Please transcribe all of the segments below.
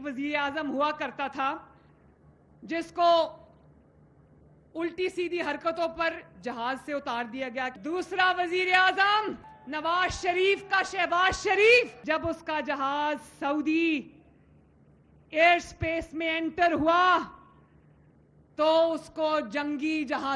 वजीर आजम हुआ करता था जिसको उल्टी सीधी हरकतों पर जहाज से उतार दिया गया। दूसरा वजीर आजम नवाज शरीफ का शहबाज शरीफ, जब उसका जहाज सऊदी एयर स्पेस में एंटर हुआ तो उसको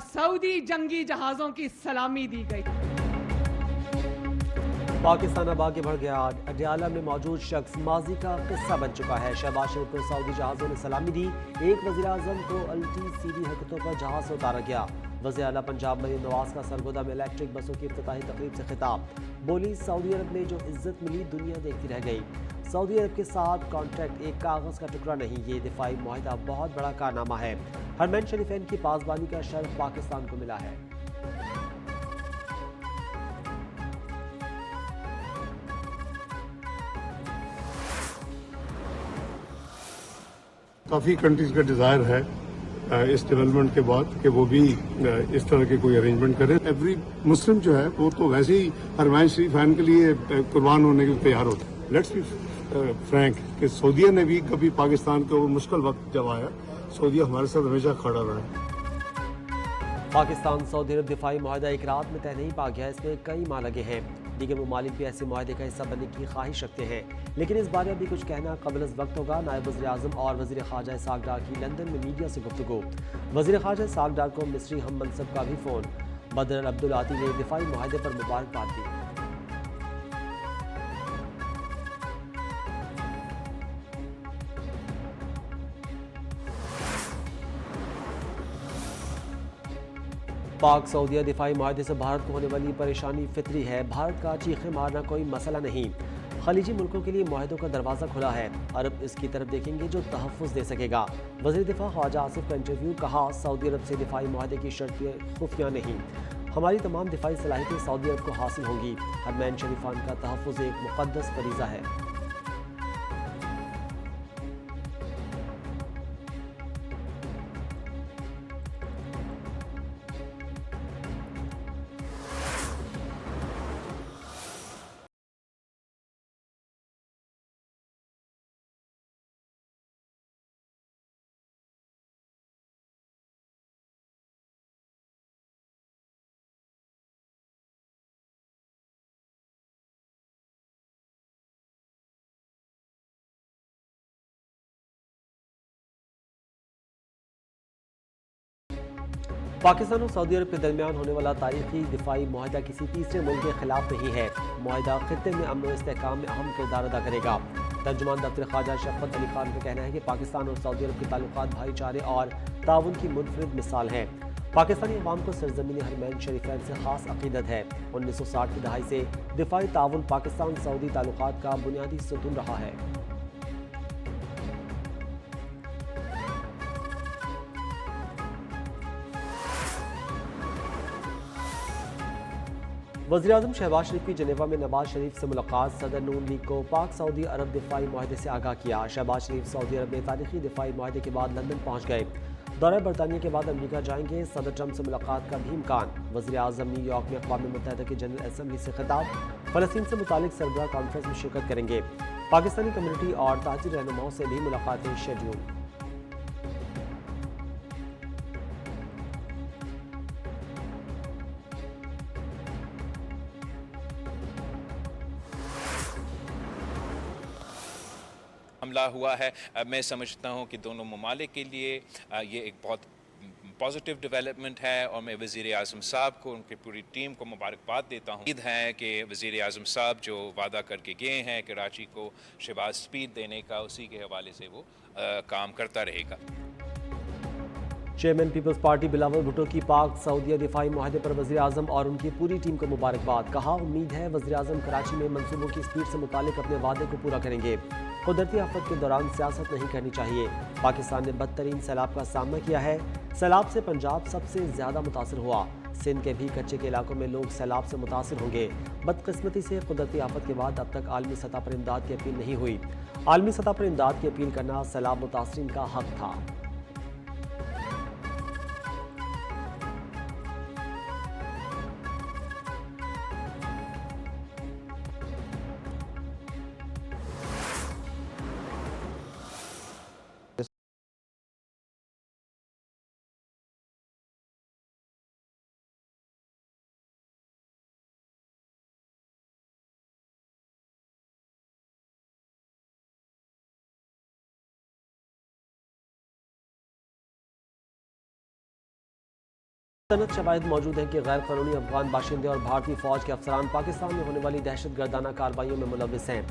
सऊदी जंगी जहाजों की सलामी दी गई। पाकिस्तान अब आगे बढ़ गया। अडयाला में मौजूद शख्स माजी का किस्सा बन चुका है। शहबाज शरीफ को सऊदी जहाज़ों ने सलामी दी। एक वज़ीर आज़म को उल्टी सीधी हरकतों पर जहाज से उतारा गया। वज़ीर आला पंजाब मरीम नवाज का सरगोदा में इलेक्ट्रिक बसों की इफ्तिताही तकरीब से खिताब। बोली, सऊदी अरब में जो इज्जत मिली दुनिया देखती रह गई। सऊदी अरब के साथ कॉन्ट्रैक्ट एक कागज़ का टुकड़ा नहीं, ये दिफाई मुआहिदा बहुत बड़ा कारनामा है। हरमैन शरीफैन की पासबानी का शर्फ पाकिस्तान को मिला है। काफ़ी कंट्रीज का डिज़ायर है इस डेवलपमेंट के बाद कि वो भी इस तरह के कोई अरेंजमेंट करें। एवरी मुस्लिम जो है वो तो वैसे ही हरमैन शरीफैन के लिए कुर्बान होने के लिए तैयार होता है। लेट्स बी फ्रैंक कि सऊदीया ने भी कभी पाकिस्तान को मुश्किल वक्त जब आया, सऊदीया हमारे साथ हमेशा खड़ा रहा है। पाकिस्तान सऊदी अरब दिफाई मुआहिदा एक रात में तय नहीं पा गया। इसमें कई माह लगे हैं। दीगर ममालिक भी ऐसे मुआहिदे का हिस्सा बनने की ख्वाहिश रखते हैं, लेकिन इस बारे अभी कुछ कहना कबल अज़ वक्त होगा। नायब वज़ीर आज़म और वज़ीर ख़ारजा इसहाक़ डार की लंदन में मीडिया से गुफ्तगू। वज़ीर ख़ारजा इसहाक़ डार को मिस्री हम मनसब का भी फ़ोन। बदर अब्दुल आती ने दिफाई मुआहिदे पर मुबारकबाद दी। पाक सऊदीया दिफाई मुआहदे से भारत को होने वाली परेशानी फितरी है। भारत का चीखे मारना कोई मसला नहीं। खलीजी मुल्कों के लिए मुआहदों का दरवाज़ा खुला है। अरब इसकी तरफ देखेंगे जो तहफ़्फ़ुज़ दे सकेगा। वज़ीर दिफा ख्वाजा आसिफ का इंटरव्यू। कहा, सऊदी अरब से दिफाई मुआहदे की शर्तें खुफिया नहीं, हमारी तमाम दिफाई सलाहियतें सऊदी अरब को हासिल होंगी। हरमैन शरीफान का तहफ़्फ़ुज़ एक मुक़द्दस फरीज़ा है। पाकिस्तान और सऊदी अरब के दरमियान होने वाला तारीखी दिफाई मुआहिदा किसी तीसरे मुल्क के खिलाफ नहीं है। मुआहिदा खित्ते में अमन और इस्तेहकाम में अहम किरदार अदा करेगा। तर्जुमान दफ्तर ख्वाजा शफ़क़त अली खान का कहना है कि पाकिस्तान और सऊदी अरब के ताल्लुकात भाईचारे और ताउन की मुनफरिद मिसाल हैं। पाकिस्तानी अवाम को सरजमीन हरमैन शरीफैन से खास अकीदत है। 1960 की दहाई से दिफाई ताउन पाकिस्तान सऊदी ताल्लुकात का बुनियादी सुतून रहा है। वज़ीर आज़म शहबाज शरीफ की जनेवा में नवाज शरीफ से मुलाकात। सदर नून लीग को पाक सऊदी अरब दिफाई मुआहिदे से आगाह किया। शहबाज शरीफ सऊदी अरब में तारीखी दिफाई मुआहिदे के बाद लंदन पहुँच गए। दौरे बरतानिया के बाद अमरीका जाएंगे। सदर ट्रंप से मुलाकात का भी इम्कान। वज़ीर आज़म न्यूयॉर्क में अक़वाम मुत्तहिदा की जनरल असम्बली से खिताब। फ़लस्तीन से मुतालिक सरबराह कॉन्फ्रेंस में शिरकत करेंगे। पाकिस्तानी कम्युनिटी और ताजिर रहनुमाओं से भी मुलाकातें शेड्यूल। हमला हुआ है। मैं समझता हूँ कि दोनों ममालिक के लिए ये एक बहुत पॉजिटिव डेवलपमेंट है और मैं वज़ीर आज़म साहब को, उनकी पूरी टीम को मुबारकबाद देता हूँ। उम्मीद है कि वज़ीर आज़म साहब जो वादा करके गए हैं कराची को शहबाज स्पीड देने का, उसी के हवाले से वो काम करता रहेगा। चेयरमैन पीपल्स पार्टी बिलावल भुट्टो की पाक सऊदीया दिफाई मुआहदे पर वज़ीर आज़म और उनकी पूरी टीम को मुबारकबाद। कहा, उम्मीद है वज़ीर आज़म कराची में मनसूबों की स्पीड से मुतालिक अपने वादे को पूरा करेंगे। कुदरती आफत के दौरान सियासत नहीं करनी चाहिए। पाकिस्तान ने बदतरीन सैलाब का सामना किया है। सैलाब से पंजाब सबसे ज़्यादा मुतासर हुआ। सिंध के भी कच्चे के इलाकों में लोग सैलाब से मुतासर होंगे। बदकिस्मती से कुदरती आफत के बाद अब तक आलमी सतह पर इमदाद की अपील नहीं हुई। आलमी सतह पर इमदाद की अपील करना सैलाब मुतासरीन का हक था। सनत शवाहिद मौजूद हैं कि गैर कानूनी अफगान बाशिंदे और भारतीय फौज के अफसरान पाकिस्तान में होने वाली दहशतगर्दाना कार्रवाइयों में मुलविस हैं।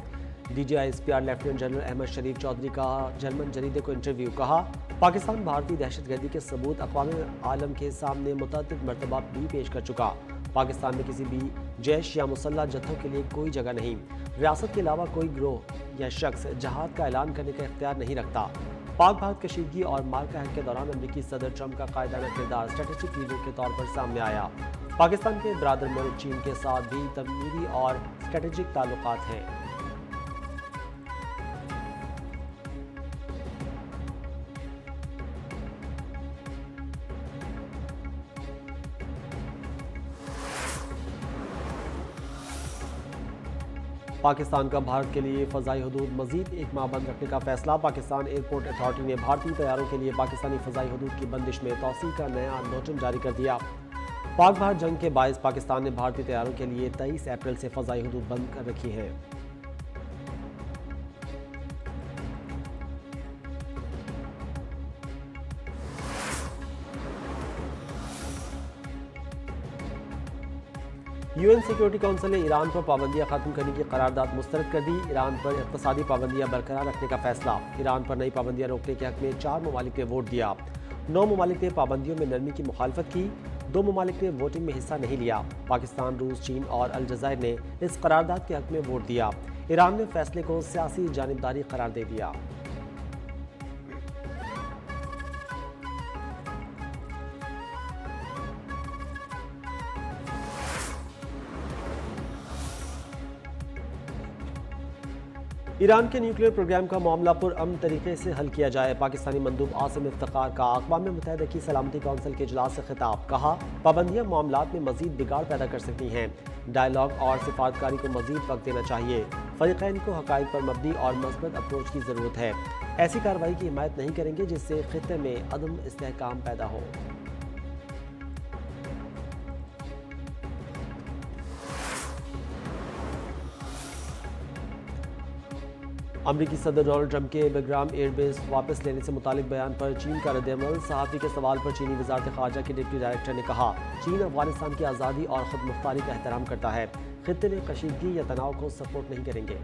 DGI-SPR लेफ्टिनेंट जनरल अहमद शरीफ चौधरी का जर्मन जरीदे को इंटरव्यू। कहा, पाकिस्तान भारतीय दहशतगर्दी के सबूत अक़वाम आलम के सामने मुतअद्दिद मरतबा भी पेश कर चुका। पाकिस्तान में किसी भी जैश या मुसल्लह जत्थों के लिए कोई जगह नहीं। रियासत के अलावा कोई गिरोह या शख्स जहाद का ऐलान करने का इख्तियार नहीं रखता। पाक भारत कशीदगी और मार्का के दौरान अमेरिकी सदर ट्रंप का कायदाना किरदार स्ट्रेटेजिक लीडर के तौर पर सामने आया। पाकिस्तान के बरादर मुल्क चीन के साथ भी तमीरी और स्ट्रेटेजिक ताल्लुकात हैं। पाकिस्तान का भारत के लिए फ़ज़ाई हदूद मज़ीद एक माह बंद रखने का फैसला। पाकिस्तान एयरपोर्ट अथॉरिटी ने भारतीय तैयारों के लिए पाकिस्तानी फ़ज़ाई हदूद की बंदिश में तौसीक़ का नया नोटिस जारी कर दिया। पाक भारत जंग के बायस पाकिस्तान ने भारतीय तैयारों के लिए 23 अप्रैल से फ़ज़ाई हदूद बंद कर रखी है। UN सिक्योरिटी काउंसिल ने ईरान पर पाबंदियां खत्म करने की करारदाद मुस्तरद कर दी। ईरान पर इक़्तिसादी पाबंदियां बरकरार रखने का फैसला। ईरान पर नई पाबंदियां रोकने के हक में 4 ममालिक ने वोट दिया। 9 ममालिक ने पाबंदियों में नरमी की मुखालफत की। 2 ममालिक ने वोटिंग में हिस्सा नहीं लिया। पाकिस्तान, रूस, चीन और अलजज़ायर ने इस करारदाद के हक में वोट दिया। ईरान ने फैसले को सियासी जानिबदारी करार दे दिया। ईरान के न्यूक्लियर प्रोग्राम का मामला पुरअमन तरीके से हल किया जाए। पाकिस्तानी मंदूब आसिम इफ्तिखार का अक़वाम मुत्तहिदा की सलामती कौंसिल के इजलास से खिताब। कहा, पाबंदियां मामलात में मजीद बिगाड़ पैदा कर सकती हैं। डायलॉग और सिफारतकारी को मजीद वक्त देना चाहिए। फ़रीक़ैन को हक़ाइक़ पर मबनी और मस्बत अप्रोच की ज़रूरत है। ऐसी कार्रवाई की हिमायत नहीं करेंगे जिससे खित्ते में अदम इस्तेहकाम पैदा हो। अमरीकी सदर डोनाल्ड ट्रंप के बेग्राम एयरबेस वापस लेने से मुतालिक बयान पर चीन का रद्द-ए-अमल। सहाफ़ी के सवाल पर चीनी वज़ारत ख़ारजा के डिप्टी डायरेक्टर ने कहा, चीन अफ़गानिस्तान की आज़ादी और ख़ुद मुख्तारी का एहतराम करता है। खित्ते में कशीदगी या तनाव को सपोर्ट नहीं करेंगे।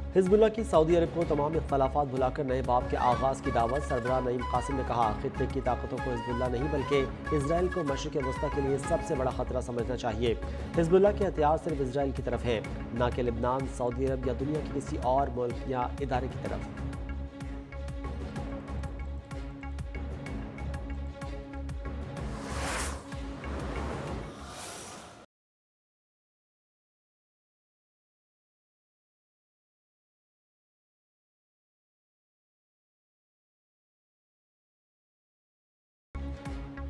हिज़्बुल्लाह की सऊदी अरब को तमाम इख्तलाफात भुलाकर नए बाब के आगाज़ की दावत। सरबराह नईम कासिम ने कहा, खित्ते की ताकतों को हिज़्बुल्लाह नहीं बल्कि इजराइल को मशरिक़ वस्ता के लिए सबसे बड़ा खतरा समझना चाहिए। हिज़्बुल्लाह के हथियार सिर्फ इजराइल की तरफ है, न कि लेबनान, सऊदी अरब या दुनिया के किसी और मुल्क या इदारे की तरफ।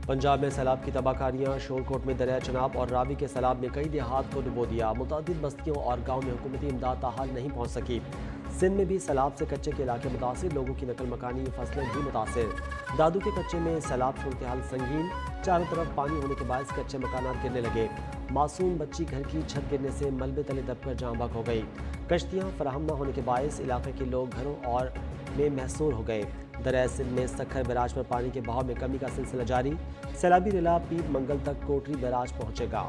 पंजाब में सैलाब की तबाहकारियाँ। शोरकोट में दरिया चनाब और रावी के सैलाब ने कई देहात को डुबो दिया। मुतअद्दिद बस्तियों और गाँव में हुकूमती इमदाद ताहाल नहीं पहुँच सकी। सिंध में भी सैलाब से कच्चे के इलाके मुतासिर, लोगों की नकल मकानी फसलें भी मुतासिर। दादू के कच्चे में सैलाब सूरत हाल संगीन। चारों तरफ पानी होने के बायस कच्चे मकानात गिरने लगे। मासूम बच्ची घर की छत गिरने से मलबे तले दबकर जाँ बहक हो गई। कश्तियाँ फराहम न होने के बायस इलाके के लोग घरों और में महसूर हो गए। दरिया सिंध में सखर बैराज पर पानी के बहाव में कमी का सिलसिला जारी। सैलाबी रेला पीर मंगल तक कोटरी बैराज पहुंचेगा।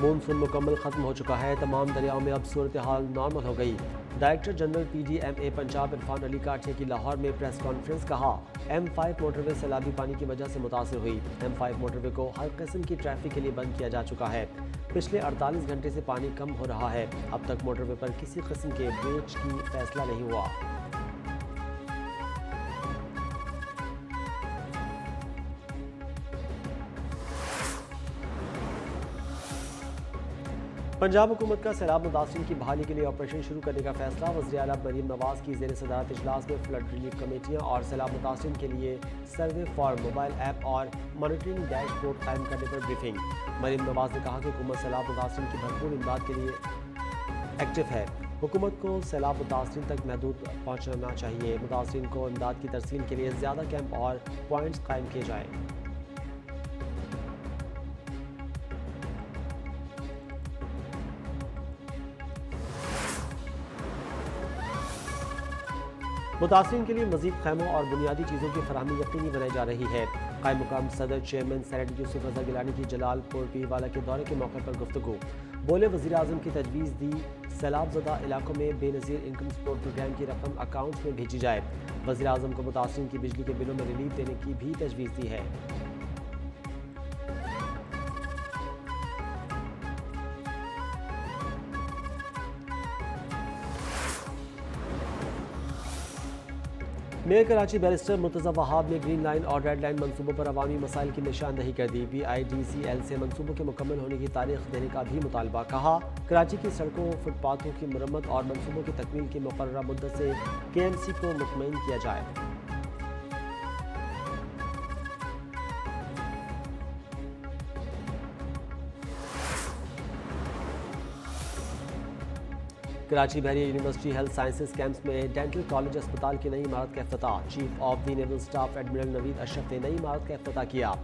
मानसून मुकम्मल खत्म हो चुका है। तमाम दरियाओं में अब सूरत हाल नॉर्मल हो गई। Director general PDMA Punjab Irfan Ali Kathia की लाहौर में प्रेस कॉन्फ्रेंस। कहा, M5 मोटरवे सैलाबी पानी की वजह से मुतासिर हुई। M5 मोटरवे को हर किस्म की ट्रैफिक के लिए बंद किया जा चुका है। पिछले 48 घंटे से पानी कम हो रहा है। अब तक मोटरवे पर किसी किस्म के ब्रेच की फैसला नहीं हुआ। पंजाब हुकूमत का सैलाब मुतासिरीन की बहाली के लिए ऑपरेशन शुरू करने का फैसला। वज़ीर आला मरीम नवाज की ज़ेर सदारत इजलास में फ्लड रिलीफ कमेटियाँ और सैलाब मुतासिरीन के लिए सर्वे फॉर्म, मोबाइल ऐप और मॉनिटरिंग डैशबोर्ड कायम करने पर ब्रीफिंग। मरीम नवाज ने कहा कि हुकूमत सैलाब मुतासिरीन की भरपूर इमदाद के लिए एक्टिव है। हुकूमत को सैलाब मुतासरीन तक महदूद पहुँचाना चाहिए। मुतासरीन को इमदाद की तरसील के लिए ज़्यादा कैंप और पॉइंट्स कायम किए जाएँ। मुतासरीन के लिए मजीद खैमों और बुनियादी चीज़ों की फराहमी यकीनी बनाई जा रही है। कायम मुकाम सदर चेयरमैन सेनेटर यूसुफ रजा गिलानी की जलालपुर पीरवाला के दौरे के मौके पर गुफ्तगू। बोले वज़ीर आज़म की तजवीज़ दी सैलाबज़दा इलाकों में बेनज़ीर इनकम सपोर्ट प्रोग्राम की रकम अकाउंट्स में भेजी जाए। वज़ीर आज़म को मुतासरीन की बिजली के बिलों में रिलीफ देने की भी तजवीज़ दी है। मेयर कराची बैरिस्टर मुर्तज़ा वहाब ने ग्रीन लाइन और रेड लाइन मनसूबों पर अवामी मसाइल की निशानदही कर दी। BIDCL से मनसूबों के मुकम्मल होने की तारीख देने का भी मुतालबा। कहा कराची की सड़कों फुटपाथों की मरम्मत और मनसूबों की तकमील की मुकर्ररा मुद्दत से KMC को मुतमईन किया जाए। Karachi Bahria university health sciences campus में डेंटल कॉलेज अस्पताल की नई इमारत का इफ्तिताह। Chief of the naval staff admiral Naveed Ashraf ने नई इमारत का इफ्तिताह किया।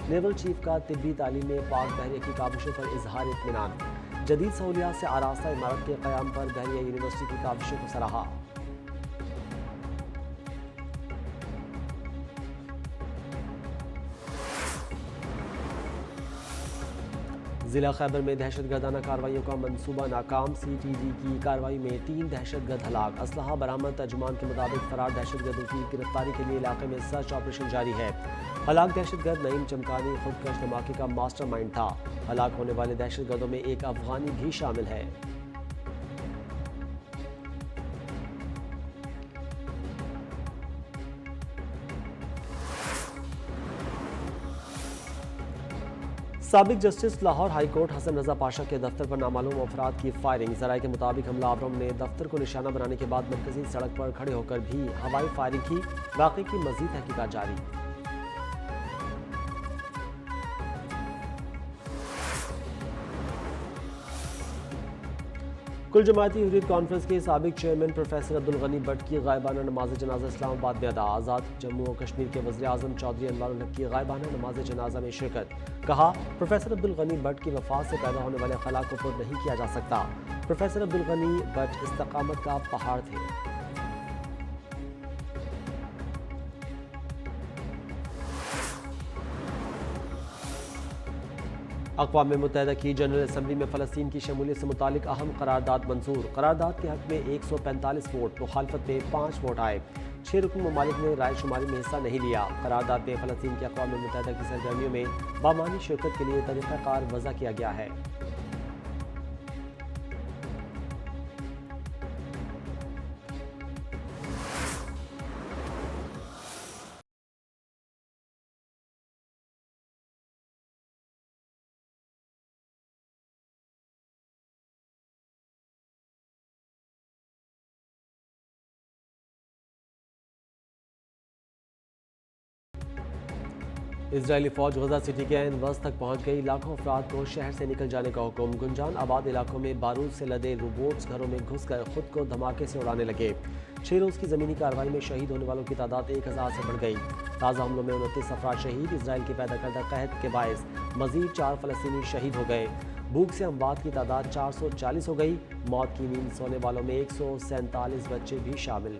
नेवल चीफ का तिब्बी तालीम में पाक बहरिया की काविशों पर इजहार इत्मीनान। जदीद सहूलियात से आरास्ता इमारत के क़याम पर बहरिया यूनिवर्सिटी की काविशों को सराहा। जिला खैबर में दहशतगर्दाना कार्रवाइयों का मंसूबा नाकाम। CTD की कार्रवाई में 3 दहशतगर्द हलाक। असलहा बरामद। तर्जुमान के मुताबिक फरार दहशतगर्दों की गिरफ्तारी के लिए इलाके में सर्च ऑपरेशन जारी है। हलाक दहशतगर्द नईम चमकानी खुदकश धमाके का मास्टरमाइंड था। हलाक होने वाले दहशतगर्दों में एक अफगानी भी शामिल है। साबिक justice Lahore high court Hasan Raza Pasha के दफ्तर पर नामालूम अफराद की फायरिंग। ज़राए के मुताबिक हमलावरों ने दफ्तर को निशाना बनाने के बाद मरकजी सड़क पर खड़े होकर भी हवाई फायरिंग की। वाक़े की मजीद तहकीकात जारी। कुल जमायती हुर्रियत कॉन्फ्रेंस के साबिक चेयरमैन प्रोफेसर अब्दुल गनी भट्ट की गायबाना नमाज जनाजा इस्लामाबाद में अदा। आज़ाद जम्मू और कश्मीर के वज़ीर आज़म चौधरी अनवारुल हक की गायबाना नमाज जनाजा में शिरकत। कहा प्रोफेसर अब्दुल गनी भट्ट की वफात से पैदा होने वाले खला को पुर नहीं किया जा सकता। प्रोफेसर अब्दुल गनी भट्ट इस्तकामत का पहाड़ थे। अक़वाम मुत्तहिदा की जनरल असम्बली में फ़लस्तीन की शमूलियत से मुतालिक अहम करारदाद मंजूर। करारदाद के हक़ में 145 वोट, मुखालफत में 5 वोट आए। 6 रुकन ममालिक ने रायशुमारी में हिस्सा नहीं लिया। करारदाद में फ़लस्तीन की अक़वाम मुत्तहिदा की सरगर्मियों में बामानी शिरकत के लिए तरीक़ाकार वज़ा किया गया है। इजरायली फौज गजा सिटी के ऐन वस्त तक पहुंच गई। लाखों अफराद को शहर से निकल जाने का हुक्म। गुंजान आबाद इलाकों में बारूद से लदे रोबोट्स घरों में घुसकर खुद को धमाके से उड़ाने लगे। 6 रोज़ की ज़मीनी कार्रवाई में शहीद होने वालों की तादाद 1000 से बढ़ गई। ताज़ा हमलों में 29 अफराद शहीद। इसराइल की पैदा करदा कहत के बायस मजीद 4 फ़लस्तीनी शहीद हो गए। भूख से अमवात की तादाद 440 हो गई। मौत की नींद सोने वालों में 147 बच्चे भी शामिल।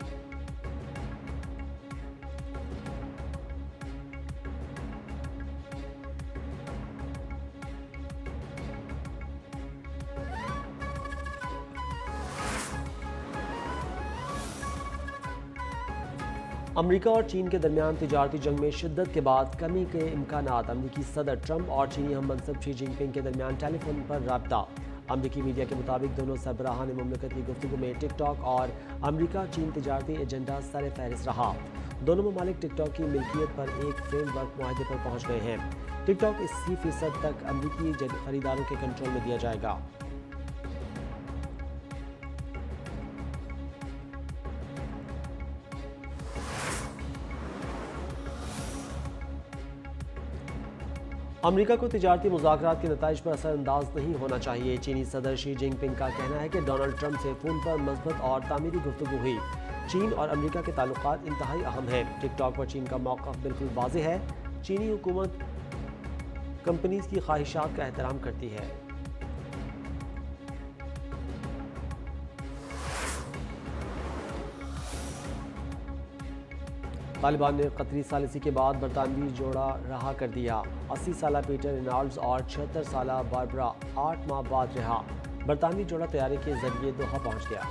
अमेरिका और चीन के दरमियान तिजारती जंग में शिद्दत के बाद कमी के इम्कानात। अमेरिकी सदर ट्रंप और चीनी हम मनसब शी जिनपिंग के दरमियान टेलीफोन पर राब्ता। अमेरिकी मीडिया के मुताबिक दोनों सरबराहान मुमलिकत की गुफ्तगू में टिकटॉक और अमेरिका चीन तिजारती एजेंडा सर फहरिस्त रहा। दोनों ममालिक टिकटॉक की मिल्कियत पर एक फ्रेमवर्क मुआहदे पर पहुँच गए हैं। टिकटॉक 80% तक अमेरिकी खरीदारों के कंट्रोल में दिया जाएगा। अमेरिका को तिजारती मुज़ाकरात के नताइज पर असरअंदाज नहीं होना चाहिए। चीनी सदर शी जिनपिंग का कहना है कि डोनाल्ड ट्रंप से फ़ोन पर मज़बूत और तामीरी गुफ्तगू हुई। चीन और अमेरिका के ताल्लुकात इंतहाई अहम हैं। टिकटॉक पर चीन का मौक़िफ़ बिल्कुल वाज़ेह है। चीनी हुकूमत कंपनीज की ख्वाहिशात का एहतराम करती है। तालिबान ने कतरी सालिसी के बाद बरतानवी जोड़ा रहा कर दिया। 80 साला पीटर रेनॉल्ड्स और 76 साला बारबरा 8 माह बाद रहा। बरतानवी जोड़ा तैयारी के जरिए दोहा पहुंच गया।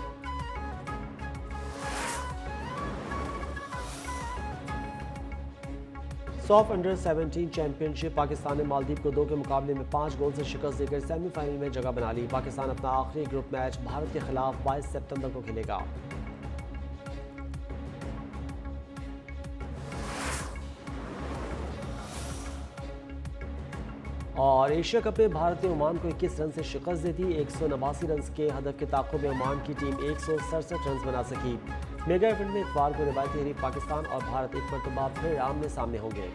सॉफ अंडर 17 चैंपियनशिप पाकिस्तान ने मालदीव को 2 के मुकाबले में 5 गोल से शिकस्त देकर सेमीफाइनल में जगह बना ली। पाकिस्तान अपना आखिरी ग्रुप मैच भारत के खिलाफ 22 सितंबर को खेलेगा। और एशिया कप में भारत ने ओमान को 21 रन से शिकस्त दे दी। 189 रन के हदफ के ताक़ुब में ओमान की टीम 167 रन बना सकी। मेगा इवेंट में इतवार को रिवायती हरीफ पाकिस्तान और भारत एक मरतबा फिर आमने सामने होंगे।